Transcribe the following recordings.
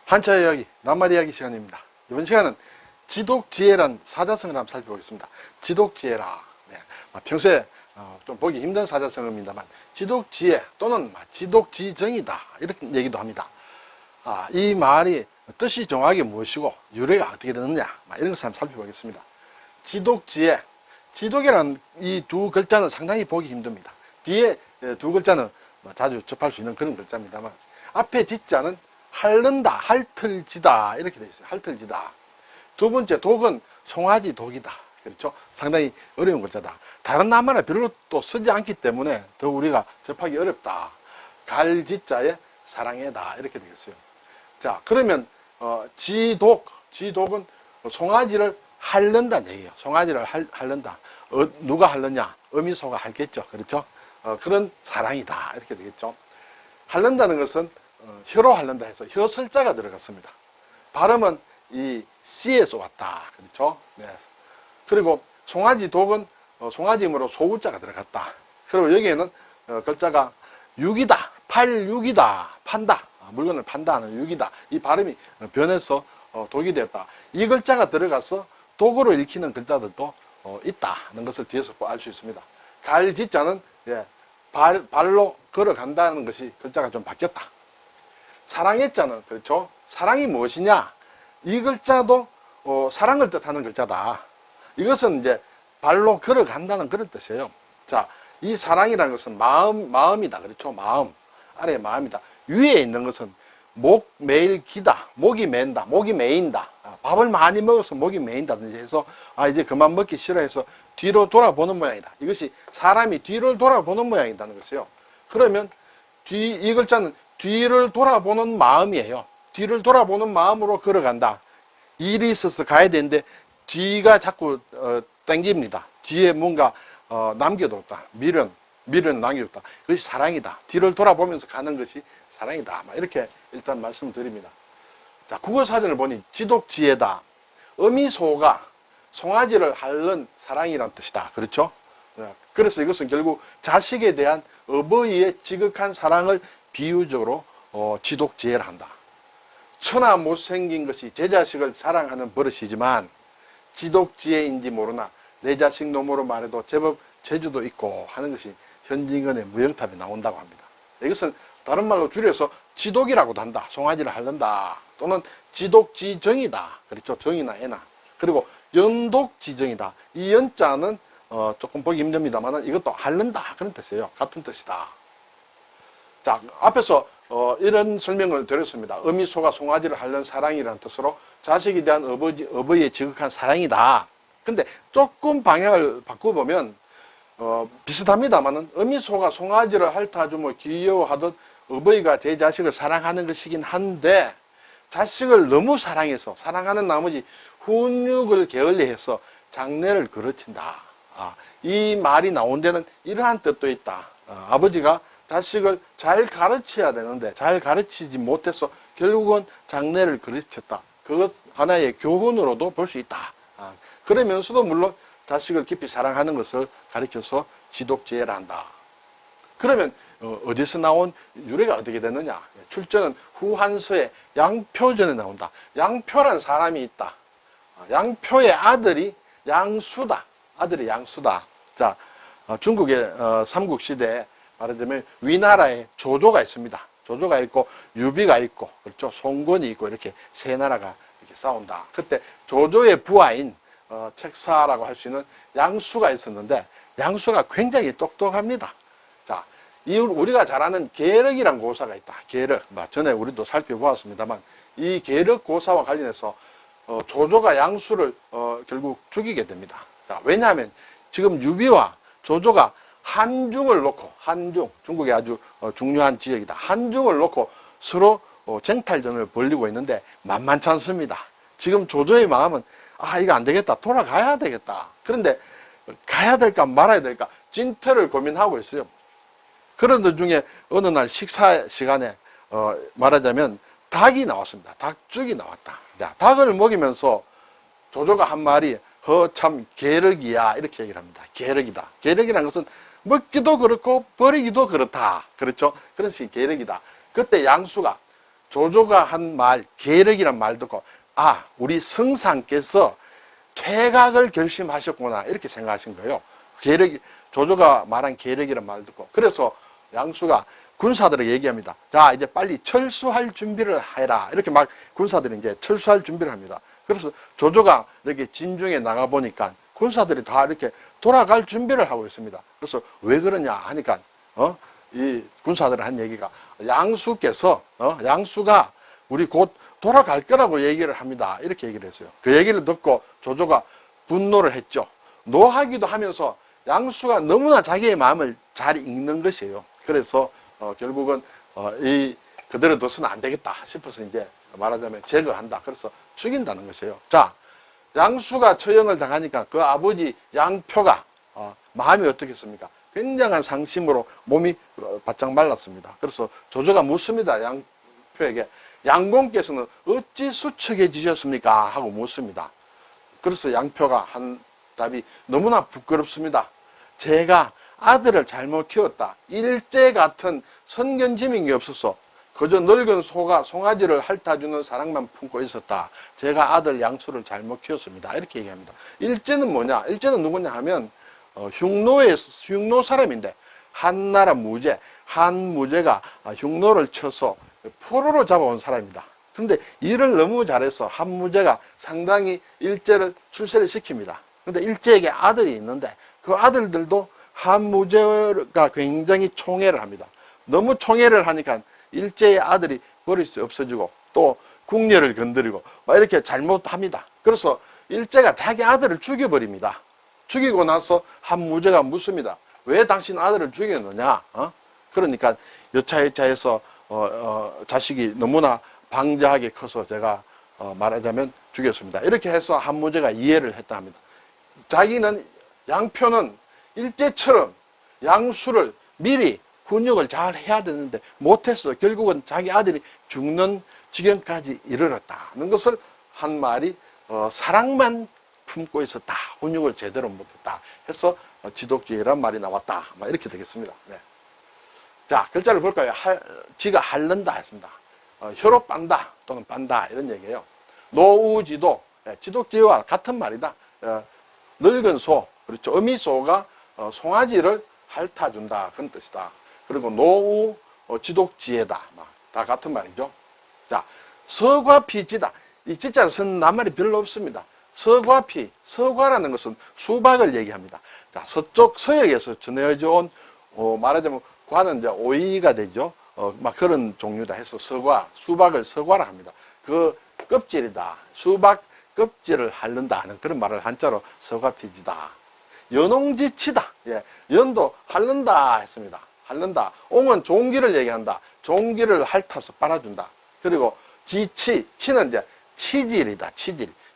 한자 이야기, 낱말 이야기 시간입니다. 이번 시간은 지독지혜란 사자성어를 한번 살펴보겠습니다. 지독지혜라. 네. 평소에 좀 보기 힘든 사자성어입니다만 지독지혜 또는 지독지정이다 이렇게 얘기도 합니다. 이 말이 뜻이 정확하게 무엇이고 유래가 어떻게 되느냐 이런 것을 한번 살펴보겠습니다. 지독지혜, 지독이라는 이 두 글자는 상당히 보기 힘듭니다. 뒤에 두 글자는 자주 접할 수 있는 그런 글자입니다만 앞에 지자는 핥는다, 핥을지다 이렇게 되어 있어요. 핥을지다. 두 번째 독은 송아지 독이다. 그렇죠? 상당히 어려운 글자다. 다른 낱말에 별로 또 쓰지 않기 때문에 더 우리가 접하기 어렵다. 갈지자에 사랑해다 이렇게 되겠어요. 자, 그러면 지독은 송아지를 핥는다는 얘기예요. 송아지를 핥는다. 누가 핥느냐? 어미소가 핥겠죠. 그렇죠? 그런 사랑이다 이렇게 되겠죠. 핥는다는 것은 혀로 핥는다 해서 혀설자가 들어갔습니다. 발음은 이 C에서 왔다. 그렇죠? 네. 그리고 송아지 독은 송아지임으로 소우자가 들어갔다. 그리고 여기에는 글자가 육이다. 팔육이다. 판다. 물건을 판다 하는 육이다. 이 발음이 변해서 독이 되었다. 이 글자가 들어가서 독으로 읽히는 글자들도 있다는 것을 뒤에서 알 수 있습니다. 갈지자는 발로 걸어간다는 것이 글자가 좀 바뀌었다. 사랑의 자는 그렇죠. 사랑이 무엇이냐? 이 글자도 사랑을 뜻하는 글자다. 이것은 이제 발로 걸어간다는 그런 뜻이에요. 자, 이 사랑이라는 것은 마음이다. 그렇죠? 마음. 아래 마음이다. 위에 있는 것은 목 매일 기다. 목이 맨다. 목이 메인다. 밥을 많이 먹어서 목이 메인다든지 해서 이제 그만 먹기 싫어해서 뒤로 돌아보는 모양이다. 이것이 사람이 뒤를 돌아보는 모양이라는 것이에요. 그러면 이 글자는 뒤를 돌아보는 마음이에요. 뒤를 돌아보는 마음으로 걸어간다. 일이 있어서 가야 되는데 뒤가 자꾸 땡깁니다. 뒤에 뭔가 남겨뒀다. 미련 남겨뒀다. 그것이 사랑이다. 뒤를 돌아보면서 가는 것이 사랑이다. 이렇게 일단 말씀드립니다. 자, 국어사전을 보니 지독지혜다. 어미소가 송아지를 핥는 사랑이란 뜻이다. 그렇죠? 그래서 이것은 결국 자식에 대한 어버이의 지극한 사랑을 비유적으로 지독지혜를 한다. 천하 못생긴 것이 제 자식을 사랑하는 버릇이지만 지독지혜인지 모르나 내 자식 놈으로 말해도 제법 재주도 있고 하는 것이 현진건의 무영탑에 나온다고 합니다. 이것은 다른 말로 줄여서 지독이라고도 한다. 송아지를 핥는다. 또는 지독지정이다. 그렇죠? 정이나 애나. 그리고 연독지정이다. 이 연자는 조금 보기 힘듭니다만 이것도 핥는다. 그런 뜻이에요. 같은 뜻이다. 자, 앞에서 이런 설명을 드렸습니다. 어미소가 송아지를 핥는 사랑이라는 뜻으로 자식에 대한 어버이의 지극한 사랑이다. 근데 조금 방향을 바꿔보면 비슷합니다만은 어미소가 송아지를 핥아주며 귀여워하듯 어버이가 제 자식을 사랑하는 것이긴 한데 자식을 너무 사랑해서 사랑하는 나머지 훈육을 게을리해서 장래를 그르친다. 이 말이 나온 데는 이러한 뜻도 있다. 아버지가 자식을 잘 가르쳐야 되는데 잘 가르치지 못해서 결국은 장래를 그르쳤다. 그것 하나의 교훈으로도 볼 수 있다. 그러면서도 물론 자식을 깊이 사랑하는 것을 가르쳐서 지독지혜를 한다. 그러면 어디서 나온 유래가 어떻게 되느냐? 출전은 후한서의 양표전에 나온다. 양표란 사람이 있다. 양표의 아들이 양수다. 아들이 양수다. 자, 중국의 삼국시대에 말하자면 위나라에 조조가 있습니다. 조조가 있고 유비가 있고 그렇죠. 송건이 있고 이렇게 세 나라가 이렇게 싸운다. 그때 조조의 부하인 책사라고 할 수 있는 양수가 있었는데 양수가 굉장히 똑똑합니다. 자, 우리가 잘 아는 계륵이란 고사가 있다. 계륵. 전에 우리도 살펴보았습니다만 이 계륵 고사와 관련해서 조조가 양수를 결국 죽이게 됩니다. 자, 왜냐하면 지금 유비와 조조가 한중을 놓고 중국의 아주 중요한 지역이다. 한중을 놓고 서로 쟁탈전을 벌이고 있는데 만만치 않습니다. 지금 조조의 마음은 이거 안 되겠다. 돌아가야 되겠다. 그런데 가야 될까 말아야 될까 진퇴를 고민하고 있어요. 그런 도중에 어느 날 식사 시간에 말하자면 닭이 나왔습니다. 닭죽이 나왔다. 자, 닭을 먹이면서 조조가 한 말이 참 계륵이야 이렇게 얘기를 합니다. 계륵이다. 계륵이라는 것은 먹기도 그렇고 버리기도 그렇다. 그렇죠? 그런 식의 계륵이다. 그때 양수가 조조가 한 말, 계력이란 말 듣고, 아, 우리 성상께서 퇴각을 결심하셨구나. 이렇게 생각하신 거예요. 조조가 말한 계력이란 말 듣고. 그래서 양수가 군사들에게 얘기합니다. 자, 이제 빨리 철수할 준비를 해라. 이렇게 막 군사들이 이제 철수할 준비를 합니다. 그래서 조조가 이렇게 진중에 나가보니까 군사들이 다 이렇게 돌아갈 준비를 하고 있습니다. 그래서 왜 그러냐 하니까, 이 군사들은 한 얘기가, 양수가 우리 곧 돌아갈 거라고 얘기를 합니다. 이렇게 얘기를 했어요. 그 얘기를 듣고 조조가 분노를 했죠. 노하기도 하면서 양수가 너무나 자기의 마음을 잘 읽는 것이에요. 그래서 결국은 그대로 둬서는 안 되겠다 싶어서 이제 말하자면 제거한다. 그래서 죽인다는 것이에요. 자, 양수가 처형을 당하니까 그 아버지 양표가 마음이 어떻겠습니까? 굉장한 상심으로 몸이 바짝 말랐습니다. 그래서 조조가 묻습니다. 양표에게. 양공께서는 어찌 수척해지셨습니까? 하고 묻습니다. 그래서 양표가 한 답이 너무나 부끄럽습니다. 제가 아들을 잘못 키웠다. 일제 같은 선견지명이 없어서 그저 늙은 소가 송아지를 핥아주는 사랑만 품고 있었다. 제가 아들 양수를 잘못 키웠습니다. 이렇게 얘기합니다. 일제는 뭐냐? 일제는 누구냐 하면 흉노 사람인데 한나라 무제, 한무제가 흉노를 쳐서 포로로 잡아온 사람입니다. 그런데 일을 너무 잘해서 한무제가 상당히 일제를 출세를 시킵니다. 그런데 일제에게 아들이 있는데 그 아들들도 한무제가 굉장히 총애를 합니다. 너무 총애를 하니까 일제의 아들이 버릇이 없어지고 또 궁녀를 건드리고 막 이렇게 잘못합니다. 그래서 일제가 자기 아들을 죽여버립니다. 죽이고 나서 한무제가 묻습니다. 왜 당신 아들을 죽였느냐? 그러니까 여차여차해서 자식이 너무나 방자하게 커서 제가 말하자면 죽였습니다. 이렇게 해서 한무제가 이해를 했다 합니다. 자기는 양표는 일제처럼 양수를 미리 훈육을 잘 해야 되는데 못했어. 결국은 자기 아들이 죽는 지경까지 이르렀다는 것을 한 말이 사랑만 품고 있었다. 훈육을 제대로 못했다. 해서 지독주의란 말이 나왔다. 이렇게 되겠습니다. 네. 자, 글자를 볼까요? 지가 핥는다 했습니다. 혀로 빤다 또는 빤다 이런 얘기예요. 노우지도 지독지와 같은 말이다. 늙은 소, 그렇죠. 어미소가 송아지를 핥아준다 그런 뜻이다. 그리고 노우 지독지혜다 다 같은 말이죠. 자, 서과피지다. 이 지자를 쓴 낱말이 별로 없습니다. 서과피, 서과라는 것은 수박을 얘기합니다. 자, 서쪽 서역에서 전해져 온 말하자면 과는 이제 오이가 되죠. 막 그런 종류다 해서 수박을 서과라 합니다. 그 껍질이다. 수박 껍질을 핥는다 하는 그런 말을 한자로 서과피지다. 연홍지치다. 예, 연도 핥는다 했습니다. 핥는다. 옹은 종기를 얘기한다. 종기를 핥아서 빨아준다. 그리고 치는 이제 치질이다.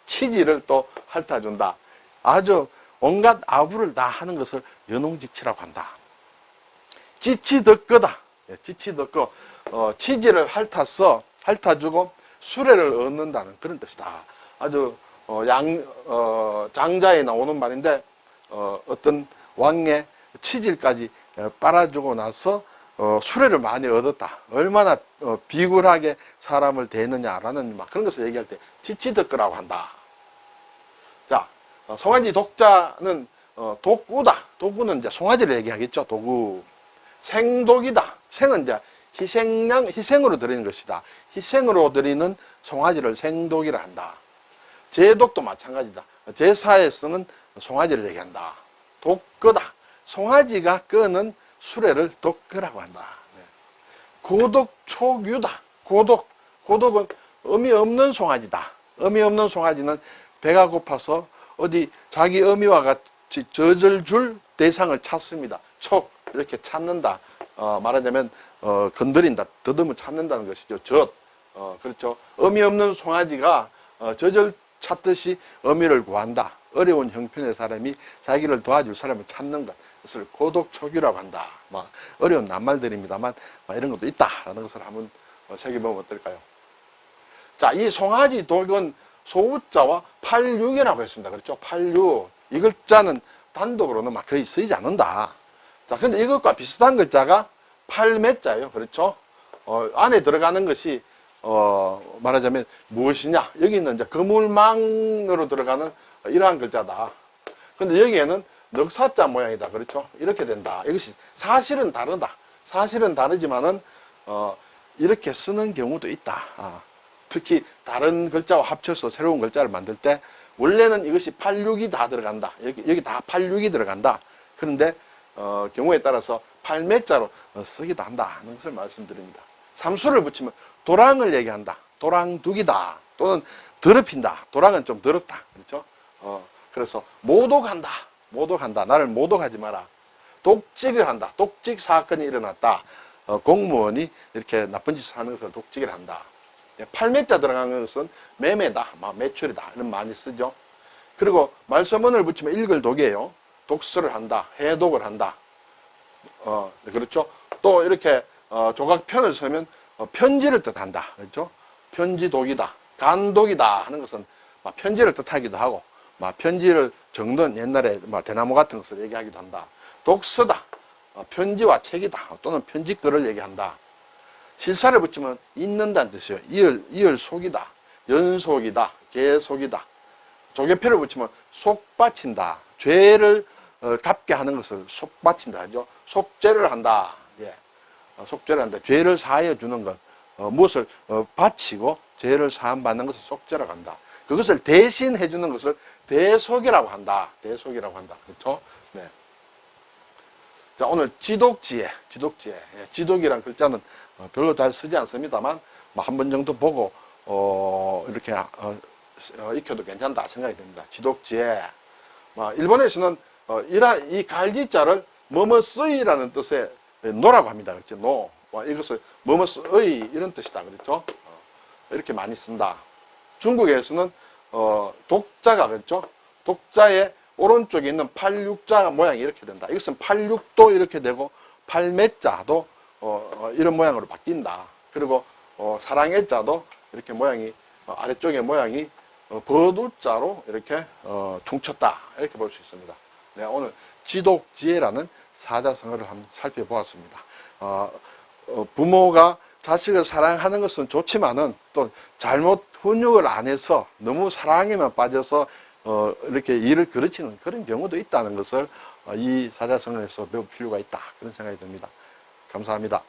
치질을 또 핥아준다. 아주 온갖 아부를 다 하는 것을 연홍지치라고 한다. 지치덕거다. 예, 지치덕거. 치질을 핥아주고 수레를 얻는다는 그런 뜻이다. 아주 장자에 나오는 말인데 어떤 왕의 치질까지 빨아주고 나서 수레를 많이 얻었다. 얼마나 비굴하게 사람을 대느냐라는 막 그런 것을 얘기할 때 지치덕거라고 한다. 자, 송아지 독자는 독구다. 독구는 이제 송아지를 얘기하겠죠. 독구. 생독이다. 생은 이제 희생으로 드리는 것이다. 희생으로 드리는 송아지를 생독이라 한다. 제독도 마찬가지다. 제사에 쓰는 송아지를 얘기한다. 독거다. 송아지가 끄는 수레를 독거라고 한다. 네. 고독초규다. 고독은 의미 없는 송아지다. 의미 없는 송아지는 배가 고파서 어디 자기 어미와 같이 젖을 줄 대상을 찾습니다. 이렇게 찾는다. 말하자면 건드린다. 더듬어 찾는다는 것이죠. 그렇죠. 의미 없는 송아지가 젖을 찾듯이 어미를 구한다. 어려운 형편의 사람이 자기를 도와줄 사람을 찾는 것. 그것을 고독초규라고 한다. 어려운 낱말들입니다만 이런 것도 있다라는 것을 한번 새겨보면 어떨까요? 자, 이 송아지 독은 소우자와 86이라고 했습니다. 그렇죠? 86. 이 글자는 단독으로는 거의 쓰이지 않는다. 자, 근데 이것과 비슷한 글자가 팔매자예요. 그렇죠? 안에 들어가는 것이 말하자면 무엇이냐? 여기는 이제 거물망으로 들어가는 이러한 글자다. 근데 여기에는 넉사자 모양이다. 그렇죠? 이렇게 된다. 이것이 사실은 다르다. 사실은 다르지만은, 이렇게 쓰는 경우도 있다. 특히 다른 글자와 합쳐서 새로운 글자를 만들 때, 원래는 이것이 86이 다 들어간다. 여기 다 86이 들어간다. 그런데, 경우에 따라서 8매자로 쓰기도 한다. 하는 것을 말씀드립니다. 삼수를 붙이면 도랑을 얘기한다. 도랑둑이다. 또는 더럽힌다. 도랑은 좀 더럽다. 그렇죠? 그래서 모독한다. 모독한다. 나를 모독하지 마라. 독직을 한다. 독직 사건이 일어났다. 공무원이 이렇게 나쁜 짓을 하는 것을 독직을 한다. 8매자 들어간 것은 매매다. 매출이다. 이런 많이 쓰죠. 그리고 말소문을 붙이면 읽을 독이에요. 독서를 한다. 해독을 한다. 그렇죠. 또 이렇게 조각편을 쓰면 편지를 뜻한다. 그렇죠? 편지독이다. 간독이다 하는 것은 편지를 뜻하기도 하고, 편지를 적는 옛날에 대나무 같은 것을 얘기하기도 한다. 독서다. 편지와 책이다. 또는 편지글을 얘기한다. 실사를 붙이면 잊는다는 뜻이에요. 이을속이다. 연속이다. 계속이다. 조개표를 붙이면 속바친다. 죄를 갚게 하는 것을 속바친다 하죠. 속죄를 한다. 예. 속죄를 한다. 죄를 사하여 주는 것. 무엇을 바치고 죄를 사함받는 것을 속죄라고 한다. 그것을 대신해 주는 것을 대속이라고 한다. 대속이라고 한다. 그렇죠? 네. 자, 오늘 지독지혜. 예, 지독이란 글자는 별로 잘 쓰지 않습니다만, 한 번 정도 보고, 이렇게, 익혀도 괜찮다 생각이 듭니다. 지독지혜. 일본에서는, 이 갈지자를 뭐뭐쓰이라는 뜻의 노라고 합니다. 그렇죠? 노. 이것을 뭐뭐쓰이 이런 뜻이다. 그렇죠? 이렇게 많이 쓴다. 중국에서는, 독자가, 그렇죠? 독자의 오른쪽에 있는 86자 모양이 이렇게 된다. 이것은 86도 이렇게 되고 8매자도 이런 모양으로 바뀐다. 그리고 사랑의 자도 이렇게 모양이 아래쪽에 모양이 버두자로 이렇게 퉁쳤다. 이렇게 볼 수 있습니다. 네, 오늘 지독지혜라는 사자성어를 한번 살펴보았습니다. 부모가 자식을 사랑하는 것은 좋지만은 또 잘못 훈육을 안 해서 너무 사랑에만 빠져서 이렇게 일을 그르치는 그런 경우도 있다는 것을 이 사자성어에서 배울 필요가 있다. 그런 생각이 듭니다. 감사합니다.